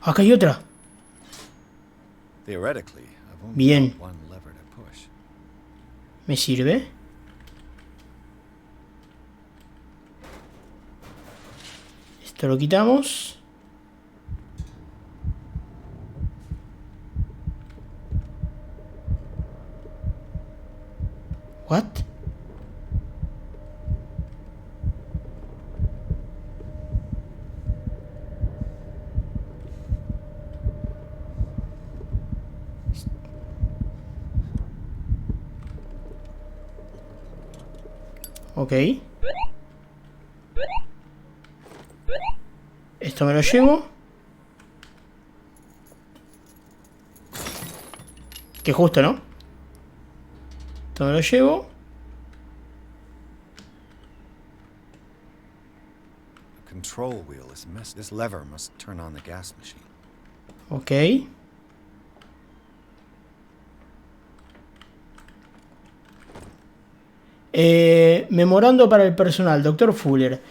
Acá hay otra. Bien. ¿Me sirve? Esto lo quitamos. What? Ok. Esto me lo llevo. Que justo, ¿no? Esto me lo llevo. Ok. Memorando para el personal, Dr. Fuller.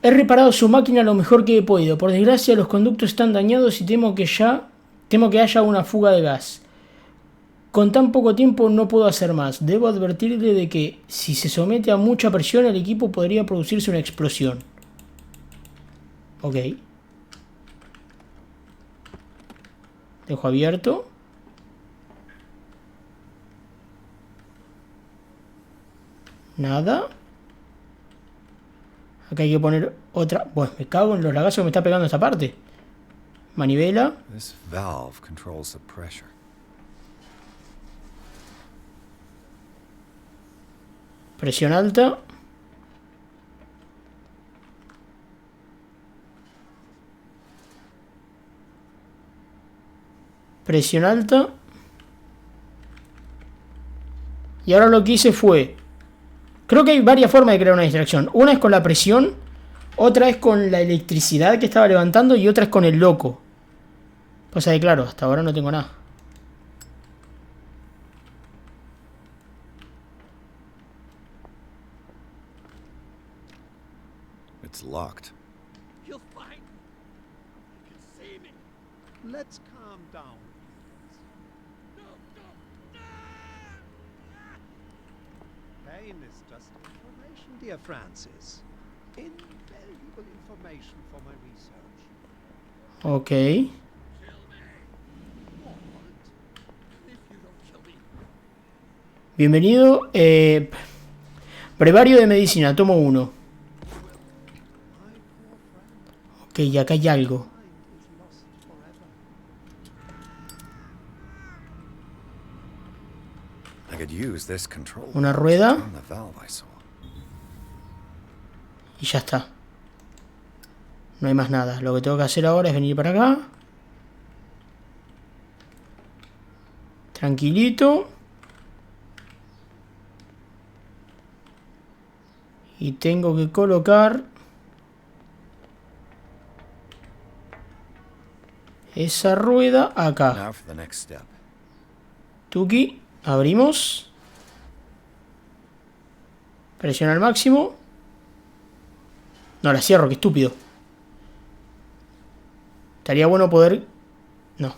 He reparado su máquina lo mejor que he podido. Por desgracia, los conductos están dañados y temo que haya una fuga de gas. Con tan poco tiempo no puedo hacer más. Debo advertirle de que si se somete a mucha presión, el equipo podría producirse una explosión. Ok. Dejo abierto. Nada. Acá hay que poner otra. Bueno, me cago en los lagazos que me está pegando esta parte. Manivela. Presión alta. Presión alta. Y ahora lo que hice fue... Creo que hay varias formas de crear una distracción. Una es con la presión. Otra es con la electricidad que estaba levantando. Y otra es con el loco. Pasa que claro, hasta ahora no tengo nada. It's locked. You'll find me. You can see me. Let's calm down. No. Pain is just information, dear Francis. Invaluable information for my research. Ok. Bienvenido. Brevario de medicina, tomo 1. Ok, y acá hay algo. Una rueda. Y ya está. No hay más nada. Lo que tengo que hacer ahora es venir para acá. Tranquilito. Y tengo que colocar esa rueda acá. Tuki, abrimos. Presiona al máximo. No, la cierro, qué estúpido. Estaría bueno poder... No,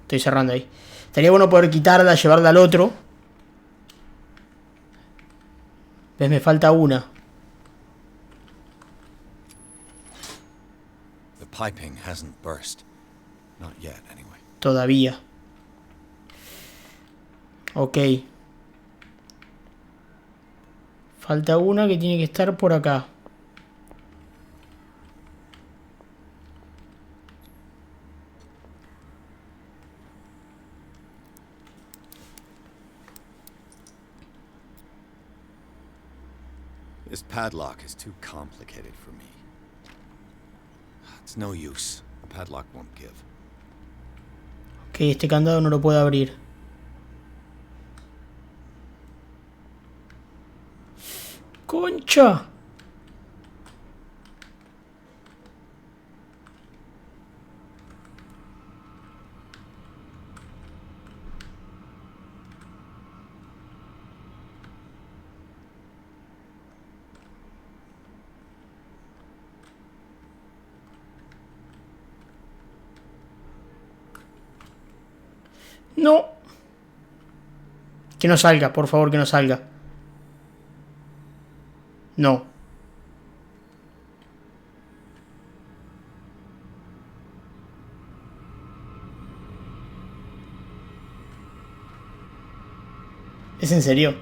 estoy cerrando ahí. Estaría bueno poder quitarla, llevarla al otro. ¿Ves? Me falta una. Todavía. Ok. Falta una que tiene que estar por acá. This padlock is too complicated for me. It's no use. The padlock won't give. Ok, este candado no lo puedo abrir. ¡Concha! No. Que no salga, por favor, que no salga. No. ¿Es en serio?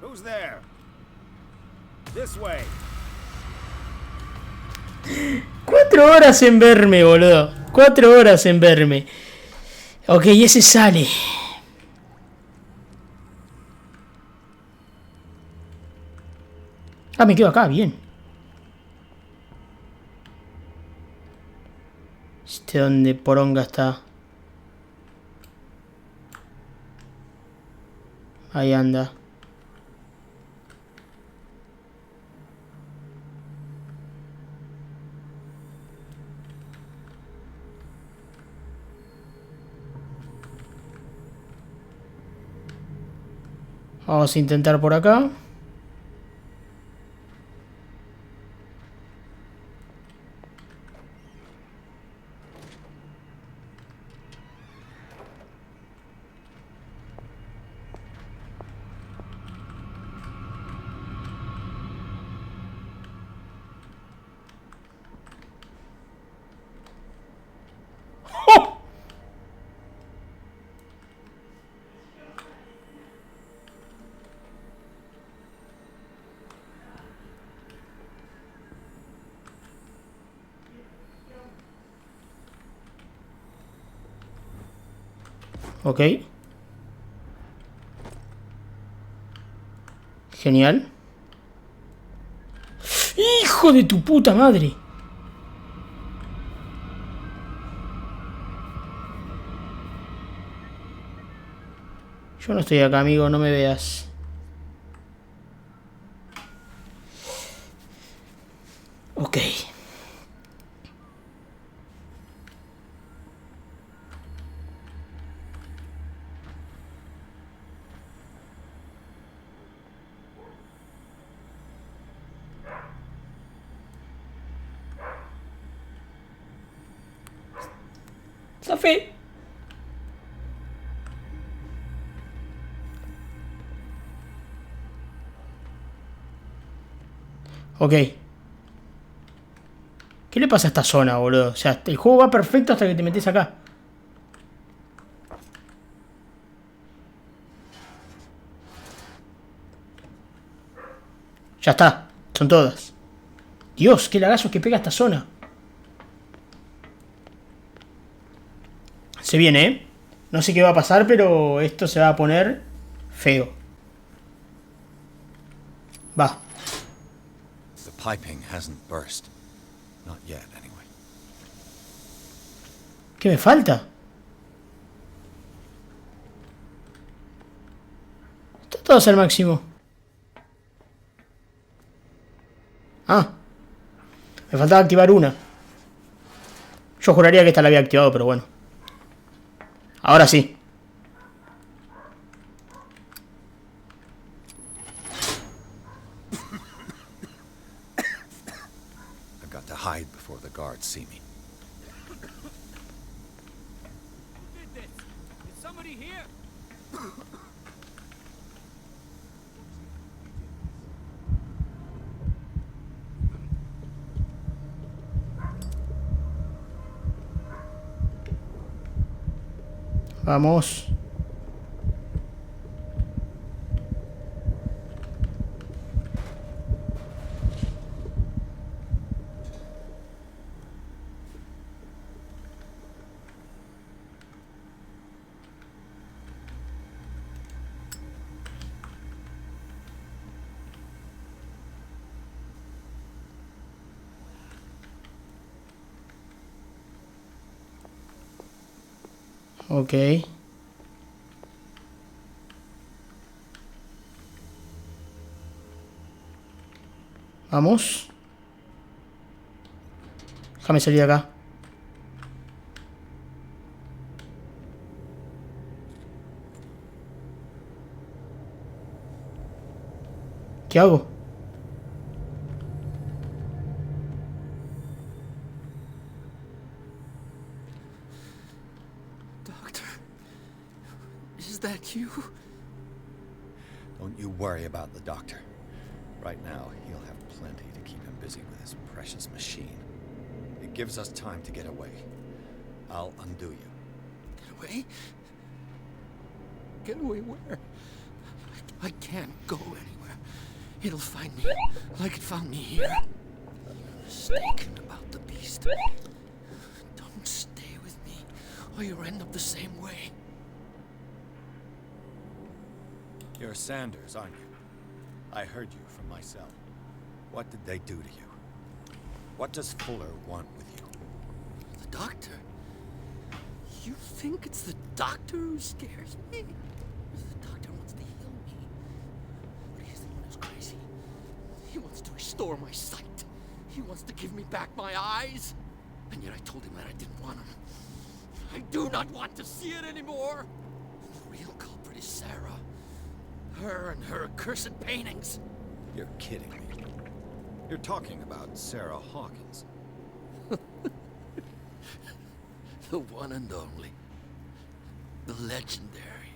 Who's there? This way. 4 horas en verme, boludo. 4 horas en verme. Ok, ese sale. Ah, me quedo acá, bien. ¿Dónde poronga está? Ahí anda. Vamos a intentar por acá. ¡Oh! Ok. Genial. ¡Hijo de tu puta madre! Yo no estoy acá, amigo, no me veas. Ok. Zafé. Ok. ¿Qué le pasa a esta zona, boludo? O sea, el juego va perfecto hasta que te metes acá. Ya está. Son todas. Dios, qué lagazos que pega esta zona. Se viene, ¿eh? No sé qué va a pasar, pero esto se va a poner feo. Va. The piping hasn't burst. Not yet, anyway. ¿Qué me falta? Está todo al máximo. Ah. Me faltaba activar una. Yo juraría que esta la había activado, pero bueno. Ahora sí. I've got to hide before the guards see me. Vamos. Ok. Vamos. Déjame salir de acá. ¿Qué hago? that you? Don't you worry about the doctor. Right now, he'll have plenty to keep him busy with his precious machine. It gives us time to get away. I'll undo you. Get away? Get away where? I can't go anywhere. It'll find me like it found me here. Mistaken about the beast. Don't stay with me, or you'll end up the same way. You're Sanders, aren't you? I heard you from my cell. What did they do to you? What does Fuller want with you? The doctor? You think it's the doctor who scares me? The doctor wants to heal me. But he's the one who's crazy. He wants to restore my sight. He wants to give me back my eyes. And yet I told him that I didn't want him. I do not want to see it anymore. The real culprit is Sarah. Her and her accursed paintings. You're kidding me. You're talking about Sarah Hawkins. The one and only. The legendary.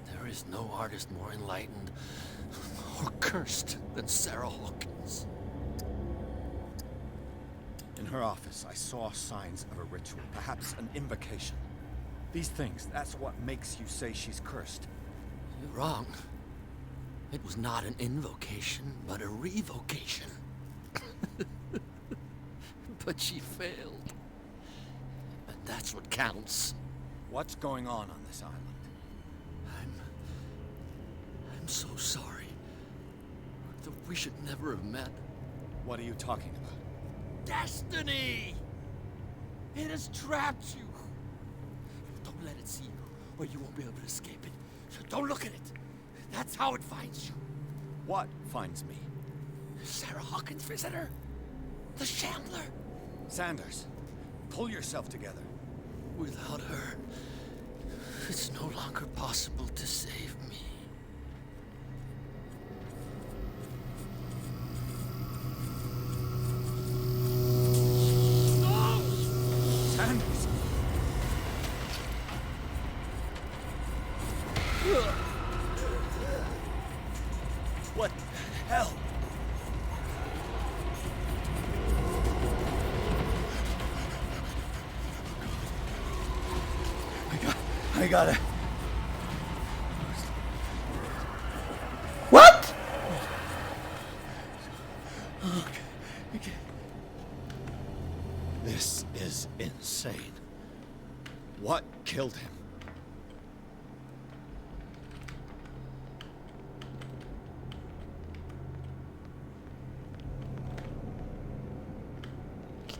There is no artist more enlightened or cursed than Sarah Hawkins. In her office, I saw signs of a ritual, perhaps an invocation. These things, that's what makes you say she's cursed. You're wrong. It was not an invocation, but a revocation. But she failed. And that's what counts. What's going on this island? I'm so sorry. That we should never have met. What are you talking about? Destiny! It has trapped you. Don't let it see you, or you won't be able to escape it. So don't look at it. That's how it finds you. What finds me? Sarah Hawkins' visitor. The Shambler. Sanders, pull yourself together. Without her, it's no longer possible to save me. No! Sanders! What the hell? I got it. What? Okay. This is insane. What killed him?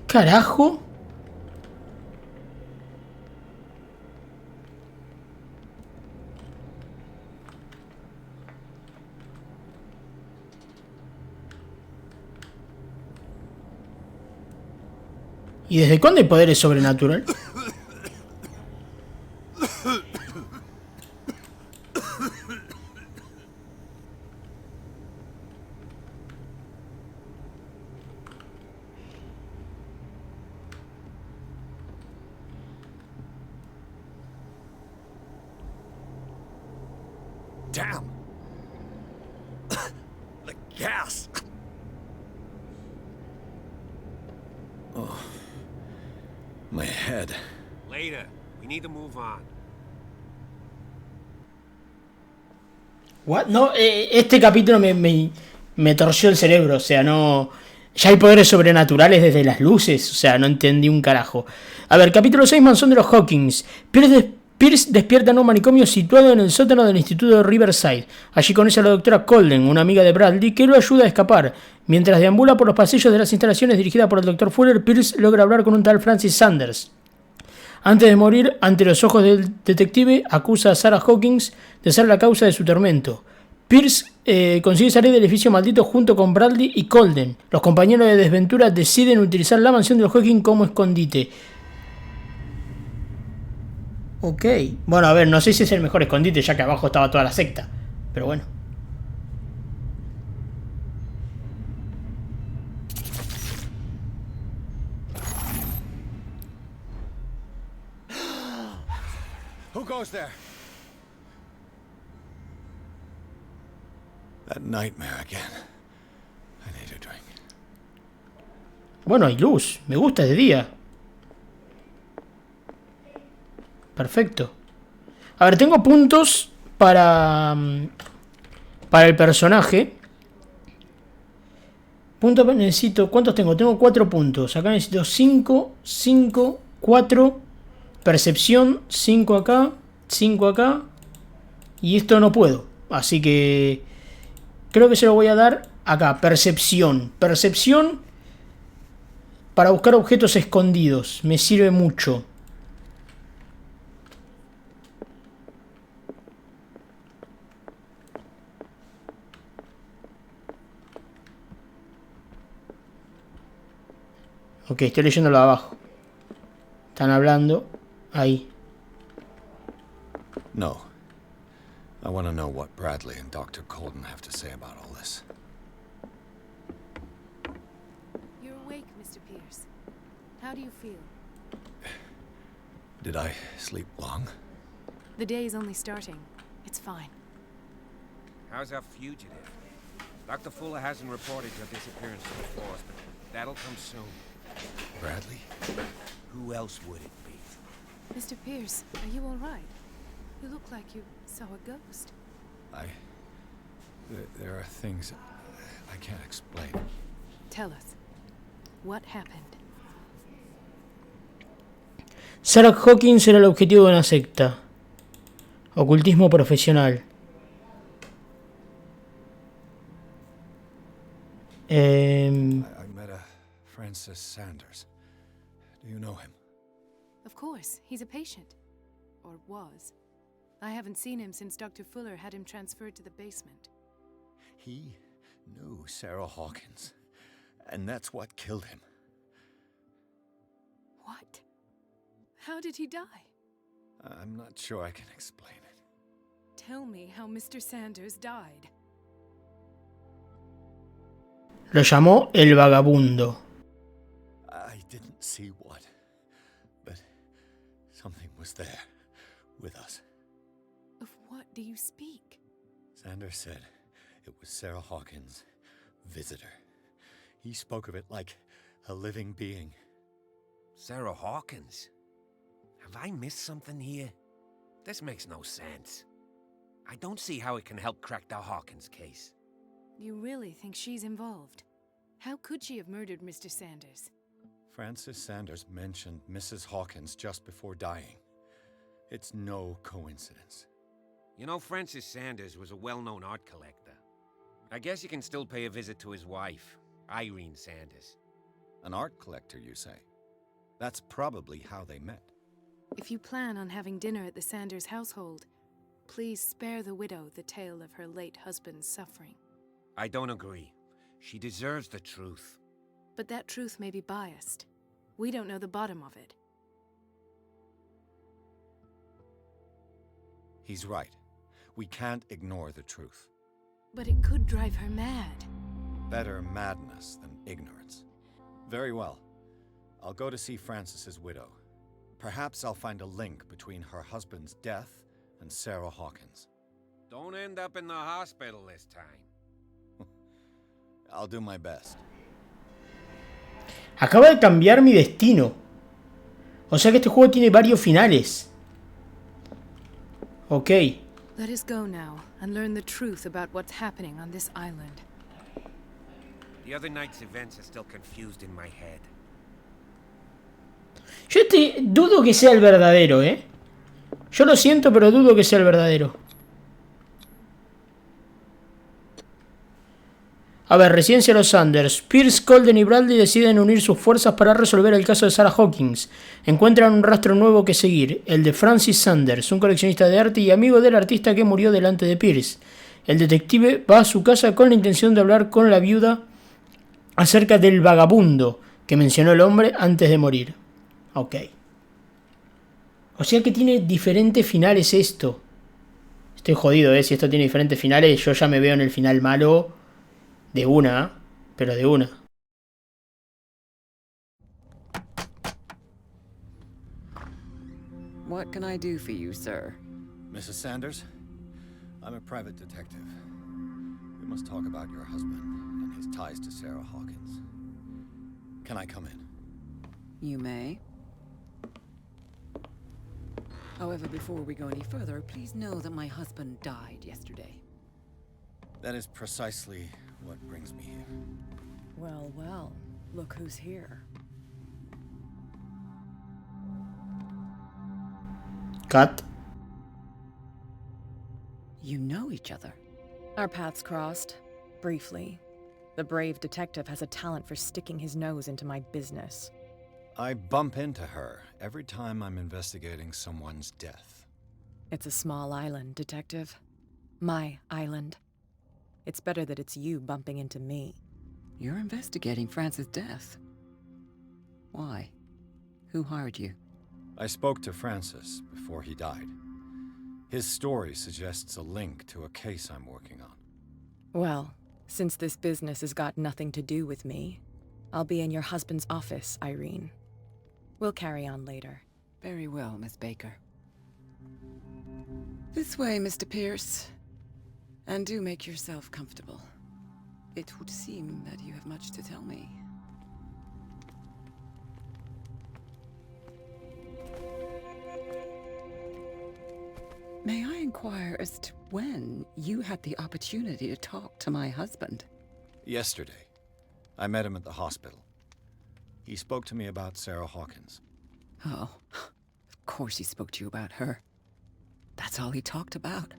¿Carajo? ¿Y desde cuándo hay poderes sobrenatural? Damn! The gas! Oh. My head. Later. We need to move on. What? No, este capítulo me torció el cerebro, o sea, no... Ya hay poderes sobrenaturales desde las luces, o sea, no entendí un carajo. A ver, capítulo 6, Mansión de los Hawkins. Pierce despierta en un manicomio situado en el sótano del instituto de Riverside. Allí conoce a la doctora Colden, una amiga de Bradley, que lo ayuda a escapar. Mientras deambula por los pasillos de las instalaciones dirigidas por el Dr. Fuller, Pierce logra hablar con un tal Francis Sanders. Antes de morir, ante los ojos del detective, acusa a Sarah Hawkins de ser la causa de su tormento. Pierce consigue salir del edificio maldito junto con Bradley y Colden. Los compañeros de desventura deciden utilizar la mansión de los Hawkins como escondite. Ok. Bueno, a ver, no sé si es el mejor escondite, ya que abajo estaba toda la secta. Pero bueno. Who goes there? That nightmare again. I need a drink. Bueno, hay luz. Me gusta de día. Perfecto. A ver, tengo puntos para el personaje. Puntos necesito... ¿Cuántos tengo? Tengo 4 puntos. Acá necesito 5, 5, 4. Percepción, 5 acá, 5 acá. Y esto no puedo. Así que... creo que se lo voy a dar acá. Percepción. Percepción para buscar objetos escondidos. Me sirve mucho. Ok, estoy leyéndolo abajo. Están hablando. Ahí. No. I want to know what Bradley and Dr. Colden have to say about all this. You're awake, Mr. Pierce. How do you feel? Did I sleep long? The day is only starting. It's fine. How's our fugitive? Dr. Fuller hasn't reported your disappearance to the force, but that'll come soon. Bradley? Who else would it be? Mr. Pierce, are you all right? You look like you saw a ghost. There are things I can't explain. Tell us. What happened? Sarah Hawkins era el objetivo de una secta. Ocultismo profesional. I met a Francis Sanders. Do you know him? Of course, he's a patient. Or was. I haven't seen him since Dr. Fuller had him transferred to the basement. He knew Sarah Hawkins, and that's what killed him. What? How did he die? I'm not sure I can explain it. Tell me how Mr. Sanders died. Lo llamó el vagabundo. I didn't see what, but something was there with us. Of what do you speak? Sanders said it was Sarah Hawkins' visitor. He spoke of it like a living being. Sarah Hawkins? Have I missed something here? This makes no sense. I don't see how it can help crack the Hawkins case. You really think she's involved? How could she have murdered Mr. Sanders? Francis Sanders mentioned Mrs. Hawkins just before dying. It's no coincidence. You know, Francis Sanders was a well-known art collector. I guess you can still pay a visit to his wife, Irene Sanders. An art collector, you say? That's probably how they met. If you plan on having dinner at the Sanders household, please spare the widow the tale of her late husband's suffering. I don't agree. She deserves the truth. But that truth may be biased. We don't know the bottom of it. He's right. We can't ignore the truth. But it could drive her mad. Better madness than ignorance. Very well. I'll go to see Francis's widow. Perhaps I'll find a link between her husband's death and Sarah Hawkins. Don't end up in the hospital this time. I'll do my best. Acaba de cambiar mi destino. O sea que este juego tiene varios finales. Ok. Let us go now and learn the truth about what's happening on this island. The other night's events are still confused in my head. Yo dudo que sea el verdadero, ¿eh? Yo lo siento, pero dudo que sea el verdadero. A ver, residencia de los Sanders. Pierce, Colden y Bradley deciden unir sus fuerzas para resolver el caso de Sarah Hawkins. Encuentran un rastro nuevo que seguir, el de Francis Sanders, un coleccionista de arte y amigo del artista que murió delante de Pierce. El detective va a su casa con la intención de hablar con la viuda acerca del vagabundo que mencionó el hombre antes de morir. Ok. O sea que tiene diferentes finales esto. Estoy jodido, ¿eh? Si esto tiene diferentes finales, yo ya me veo en el final malo de una, pero de una. What can I do for you, sir? Mrs. Sanders? I'm a private detective. must talk about your husband and his ties to Sarah Hawkins. Can I come in? You may. However, before we go any further, please know that my husband died yesterday. That is precisely what brings me here. Well, well, look who's here. Cut. You know each other. Our paths crossed, briefly. The brave detective has a talent for sticking his nose into my business. I bump into her every time I'm investigating someone's death. It's a small island, detective. My island. It's better that it's you bumping into me. You're investigating Francis' death. Why? Who hired you? I spoke to Francis before he died. His story suggests a link to a case I'm working on. Well, since this business has got nothing to do with me, I'll be in your husband's office, Irene. We'll carry on later. Very well, Miss Baker. This way, Mr. Pierce. And do make yourself comfortable. It would seem that you have much to tell me. May I inquire as to when you had the opportunity to talk to my husband? Yesterday, I met him at the hospital. He spoke to me about Sarah Hawkins. Oh, of course he spoke to you about her. That's all he talked about.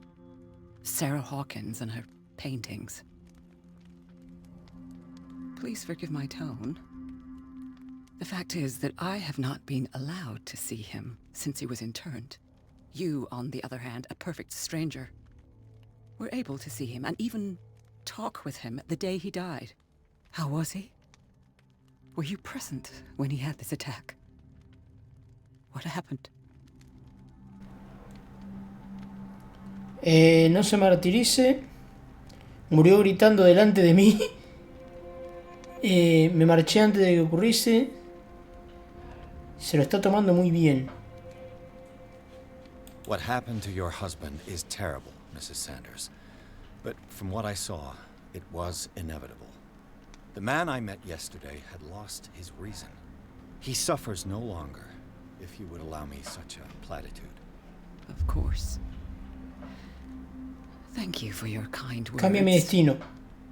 Sarah Hawkins and her paintings. Please forgive my tone. The fact is that I have not been allowed to see him since he was interned. You, on the other hand, a perfect stranger, were able to see him and even talk with him the day he died. How was he? Were you present when he had this attack? What happened? No se martirice. Murió gritando delante de mí. Me marché antes de que ocurriese. Se lo está tomando muy bien. What happened to your husband is terrible, Mrs. Sanders. But from what I saw, it was inevitable. The man I met yesterday had lost his reason. He suffers no longer, if you would allow me such a platitude. Of course. Thank you for your kind words. Cambia mi destino.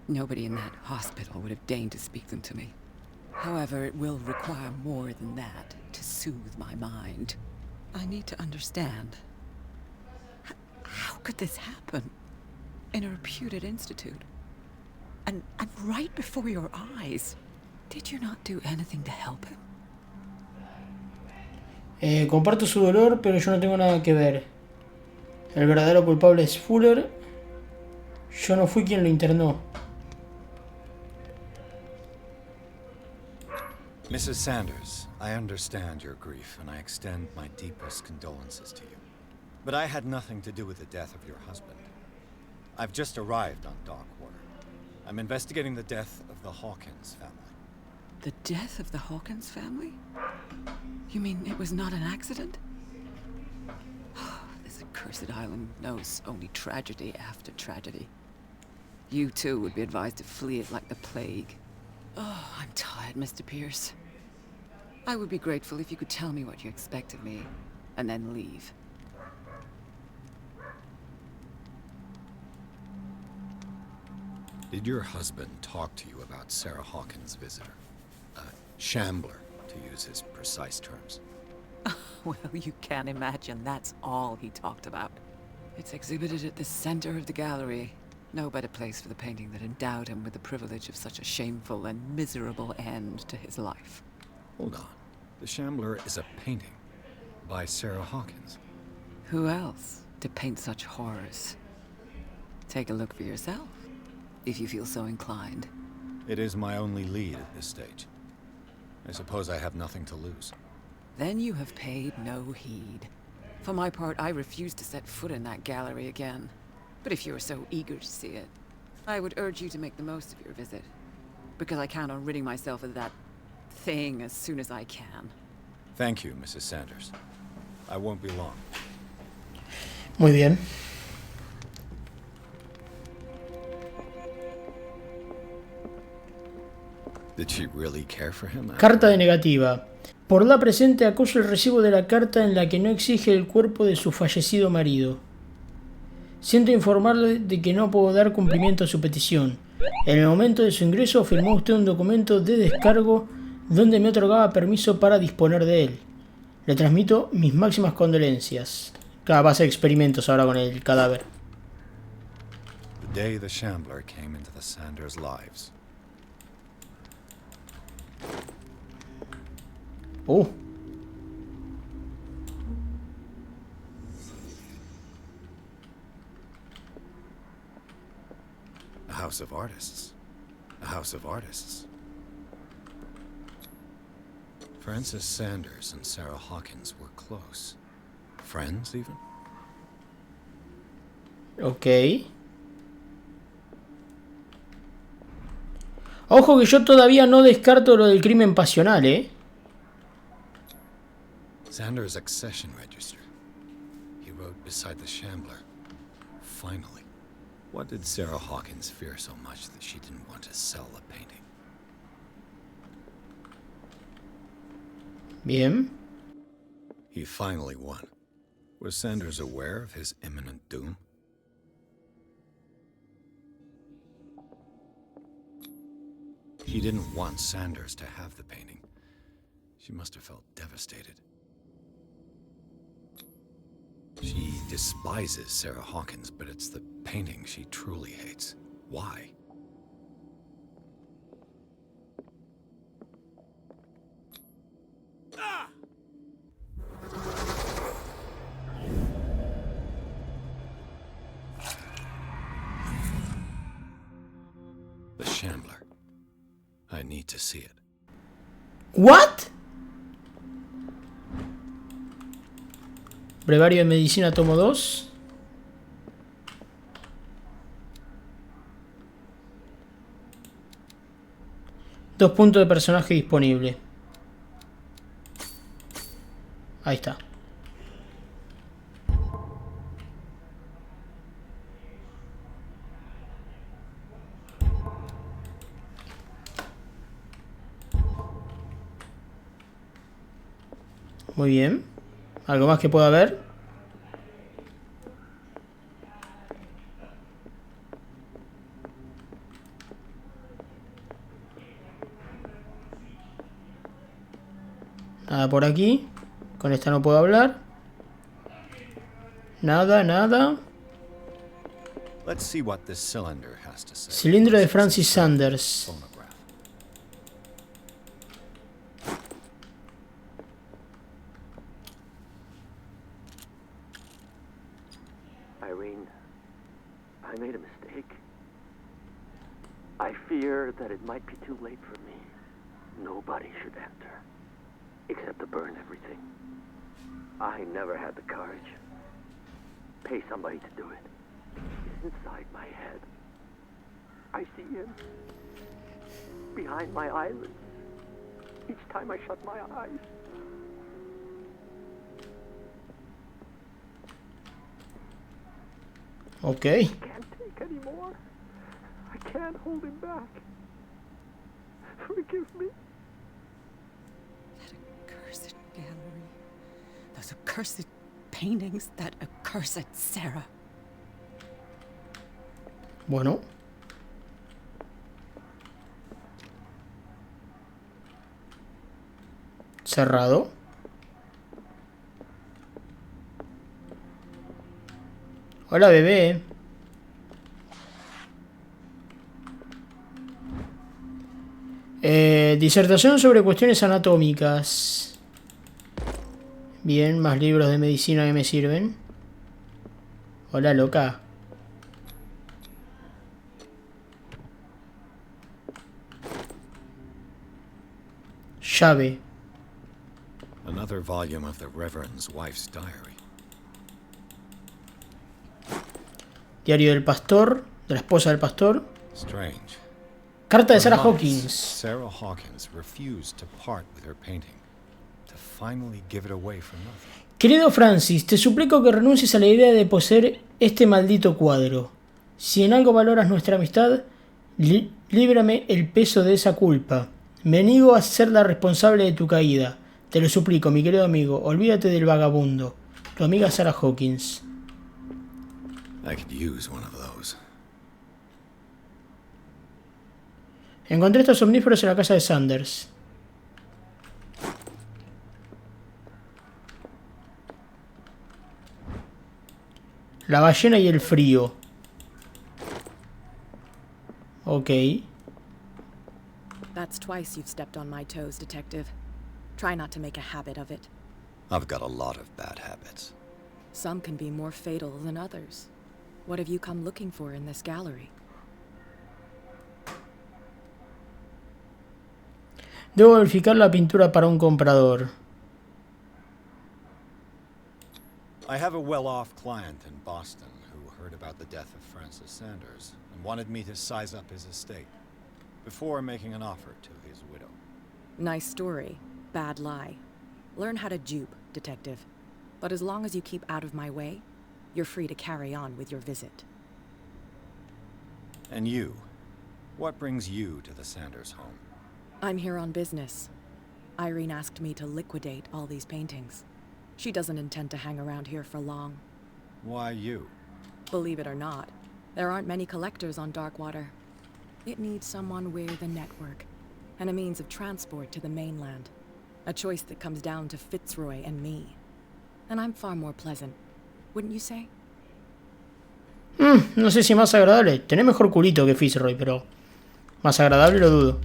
Nobody in that hospital would have deigned to speak them to me. However, it will require more than that to soothe my mind. I need to understand. How could this happen? In a reputed institute? And right before your eyes? Did you not do anything to help him? Comparto su dolor, pero yo no tengo nada que ver. El verdadero culpable es Fuller. Yo no fui quien lo internó. Mrs. Sanders, I understand your grief, and I extend my deepest condolences to you. But I had nothing to do with the death of your husband. I've just arrived on Darkwater. I'm investigating the death of the Hawkins family. The death of the Hawkins family? You mean it was not an accident? This accursed island knows only tragedy after tragedy. You too would be advised to flee it like the plague. Oh, I'm tired, Mr. Pierce. I would be grateful if you could tell me what you expect of me, and then leave. Did your husband talk to you about Sarah Hawkins' visitor? A shambler, to use his precise terms. Well, you can imagine that's all he talked about. It's exhibited at the center of the gallery. No better place for the painting that endowed him with the privilege of such a shameful and miserable end to his life. Hold on. The Shambler is a painting by Sarah Hawkins. Who else to paint such horrors? Take a look for yourself, if you feel so inclined. It is my only lead at this stage. I suppose I have nothing to lose. Then you have paid no heed. For my part, I refuse to set foot in that gallery again. But if you are so eager to see it, I would urge you to make the most of your visit. Because I count on ridding myself of that thing as soon as I can. Thank you, Mrs. Sanders. I won't be long. Muy bien. Did she really care for him? Carta de negativa. Por la presente acoso el recibo de la carta en la que no exige el cuerpo de su fallecido marido. Siento informarle de que no puedo dar cumplimiento a su petición. En el momento de su ingreso firmó usted un documento de descargo donde me otorgaba permiso para disponer de él. Le transmito mis máximas condolencias. Claro, va a hacer experimentos ahora con el cadáver. The day the Shambler came into the Sanders' lives. A house of artists. A house of artists. Francis Sanders and Sarah Hawkins were close. Friends, even? Ok. Ojo que yo todavía no descarto lo del crimen pasional, ¿eh? Sanders' accession register. He wrote beside the Shambler. Finally. What did Sarah Hawkins fear so much that she didn't want to sell the painting? Bien. He finally won. Was Sanders aware of his imminent doom? He didn't want Sanders to have the painting. She must have felt devastated. She despises Sarah Hawkins, but it's the painting she truly hates. Why? The Shambler. I need to see it. ¿What? Brevario de medicina tomo 2. Dos puntos de personaje disponible. Ahí está. Muy bien. ¿Algo más que pueda ver? Nada por aquí. Con esta no puedo hablar. Nada, nada. Let's see what this cylinder has to say. Cilindro de Francis Sanders. Phonograph. Irene, I made a mistake. I fear that it might be too late for me. Nobody should enter, except to burn everything. I never had the courage. Pay somebody to do it. It's inside my head. I see him behind my eyelids each time I shut my eyes. Ok. I can't take anymore. I can't hold him back. Forgive me. That accursed gallery. Those accursed paintings. That accursed Sarah. Bueno. Cerrado. Hola, bebé. Disertación sobre cuestiones anatómicas. Bien, más libros de medicina que me sirven. Hola, loca. Llave. Another volume of the Reverend's wife's diary. Diario del pastor, de la esposa del pastor. Strange. Carta de For Sarah months, Hawkins. Sarah Hawkins refused to part with her painting, to finally give it away for nothing. Querido Francis, te suplico que renuncies a la idea de poseer este maldito cuadro. Si en algo valoras nuestra amistad, líbrame el peso de esa culpa. Me niego a ser la responsable de tu caída. Te lo suplico, mi querido amigo. Olvídate del vagabundo. Tu amiga Sarah Hawkins. I could use one of those. Encontré estos omníferos en la casa de Sanders. La ballena y el frío. Ok. That's twice you've stepped on my toes, Detective. Try not to make a habit of it. I've got a lot of bad habits. Some can be more fatal than others. What have you come looking for in this gallery? Debo verificar la pintura para un comprador. I have a well-off client in Boston who heard about the death of Francis Sanders and wanted me to size up his estate before making an offer to his widow. Nice story. Bad lie. Learn how to dupe, Detective. But as long as you keep out of my way, you're free to carry on with your visit. And you? What brings you to the Sanders home? I'm here on business. Irene asked me to liquidate all these paintings. She doesn't intend to hang around here for long. Why you? Believe it or not, there aren't many collectors on Darkwater. It needs someone with a network, and a means of transport to the mainland. A choice that comes down to Fitzroy and me. And I'm far more pleasant, wouldn't you say? No sé si más agradable. Tenés mejor culito que Fitzroy, pero... más agradable lo dudo.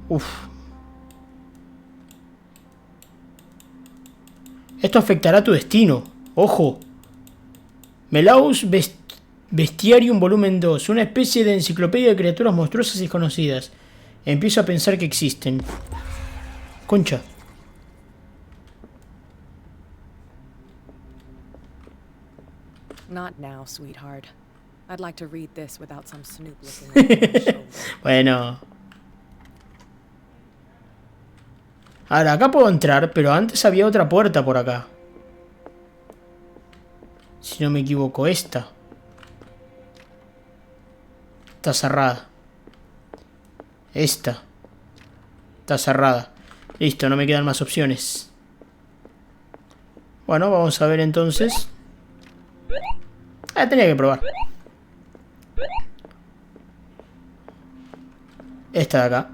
Uf. Esto afectará tu destino. Ojo. Melaus Bestiarium volumen 2. Una especie de enciclopedia de criaturas monstruosas y desconocidas. Empiezo a pensar que existen. Concha. Not now, sweetheart. I'd like to read this without some snoop looking over my shoulder. Bueno. Ahora, acá puedo entrar, pero antes había otra puerta por acá. Si no me equivoco, esta. Está cerrada. Esta. Está cerrada. Listo, no me quedan más opciones. Bueno, vamos a ver entonces. Tenía que probar. Esta de acá.